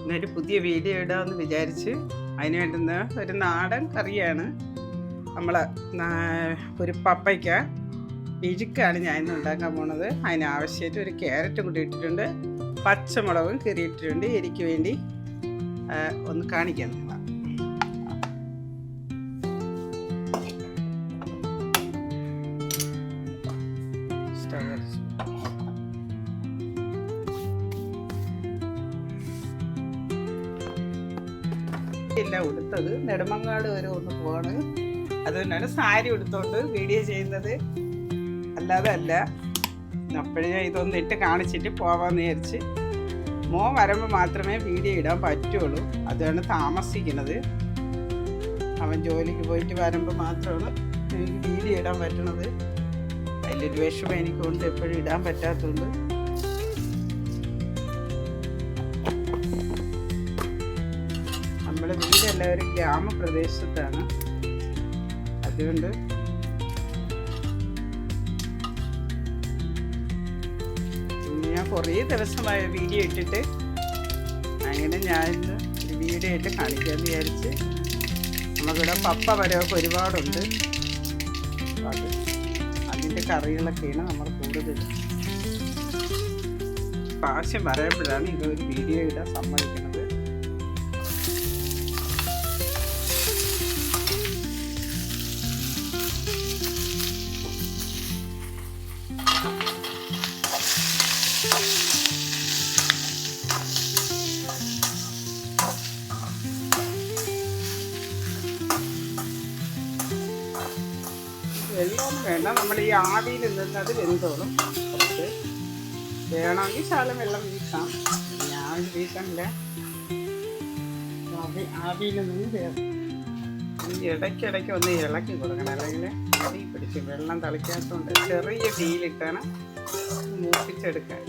ഇന്നൊരു പുതിയ വീഡിയോ ഇടാമെന്ന് വിചാരിച്ച് അതിന് വേണ്ടുന്ന ഒരു നാടൻ കറിയാണ്. നമ്മൾ ഒരു പപ്പയ്ക്ക ഇഴുക്കാണ് ഞാൻ ഇന്ന് ഉണ്ടാക്കാൻ പോണത്. അതിനാവശ്യമായിട്ട് ഒരു ക്യാരറ്റ് കൂടി ഇട്ടിട്ടുണ്ട്, പച്ചമുളകും കീറിയിട്ടിട്ടുണ്ട്. എനിക്ക് വേണ്ടി ഒന്ന് കാണിക്കാൻ നിങ്ങളാം. ഇല്ല ഉടുത്തത് നെടുമങ്ങാട് വരെ ഒന്ന് പോവാണ്. അതുകൊണ്ടാണ് സാരി ഉടുത്തോണ്ട് വീഡിയോ ചെയ്യുന്നത്, അല്ലാതെ അല്ല. അപ്പോഴേ ഇതൊന്ന് ഇട്ട് കാണിച്ചിട്ട് പോവാന്ന് വിചാരിച്ച്. മോൻ വരുമ്പോൾ മാത്രമേ വീഡിയോ ഇടാൻ പറ്റുള്ളൂ, അതാണ് താമസിക്കുന്നത്. അവൻ ജോലിക്ക് പോയിട്ട് വരുമ്പോൾ മാത്രമാണ് എനിക്ക് വീഡിയോ ഇടാൻ പറ്റണത്. അതിലൊരു വിഷമം എനിക്കുണ്ട്, എപ്പോഴും ഇടാൻ പറ്റാത്തതുകൊണ്ട്. നമ്മുടെ വീടെല്ലാവരും ഗ്രാമപ്രദേശത്താണ്, അതുകൊണ്ട് ഞാൻ കുറേ ദിവസമായ വീഡിയോ ഇട്ടിട്ട് അങ്ങനെ ഞാൻ ഒരു വീഡിയോ ഇട്ട് കാണിക്കാമെന്ന് വിചാരിച്ച്. നമുക്കിവിടെ പപ്പ വരവൊക്കെ ഒരുപാടുണ്ട്, അതിൻ്റെ കറികളൊക്കെയാണ് നമ്മൾ കൂടുതൽ പ്രാവശ്യം പറയുമ്പോഴാണ് ഇതൊരു വീഡിയോ ഇടാൻ സമ്മതിക്കുന്നത്. വെള്ളമൊന്നും വേണ്ട, നമ്മൾ ഈ ആവിയിൽ നിന്നത് വെന്തോളും. കുറച്ച് വേണമെങ്കിൽ ശകലം വെള്ളം വീക്കാം, ഞാൻ വീക്കാനില്ല. ആവിയിൽ നിന്ന് വേണം. ഇടയ്ക്കിടയ്ക്ക് ഒന്ന് ഇളക്കി കൊടുക്കണം, അല്ലെങ്കിൽ അടി പിടിക്കും. വെള്ളം തളിക്കാത്തതുകൊണ്ട് ചെറിയ തീയിലിട്ടാണ് മൂപ്പിച്ചെടുക്കാൻ.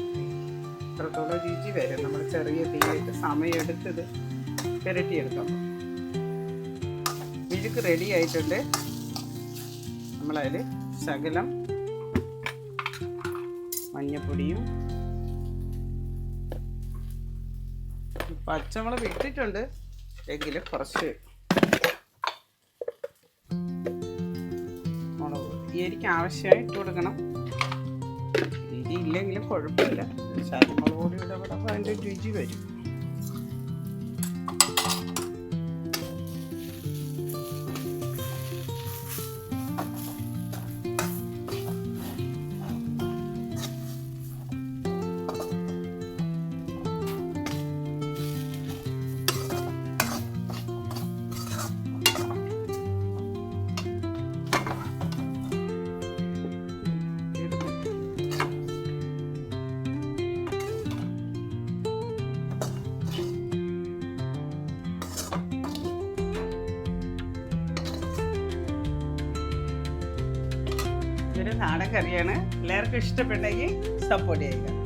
അത്രത്തോളം രുചി വരും നമ്മൾ ചെറിയ തീയിലിട്ട് സമയം എടുത്തത് പുരട്ടിയെടുക്കാം. മിഴുക്ക് റെഡി ആയിട്ടുണ്ട്. നമ്മളതിൽ ശകലം മഞ്ഞപ്പൊടിയും പച്ചമുളക് ഇട്ടിട്ടുണ്ട്, എങ്കിൽ കുറച്ച് മുളക് എനിക്ക് ആവശ്യമായി ഇട്ട് കൊടുക്കണം. രുചി ഇല്ലെങ്കിലും കുഴപ്പമില്ല, മുളക് പൊടി ഇടപെടുമ്പോൾ അതിൻ്റെ രുചി വരും. ഇതൊരു നാടൻ കറിയാണ്, എല്ലാവർക്കും ഇഷ്ടപ്പെട്ടെങ്കിൽ സപ്പോർട്ട് ചെയ്യുക.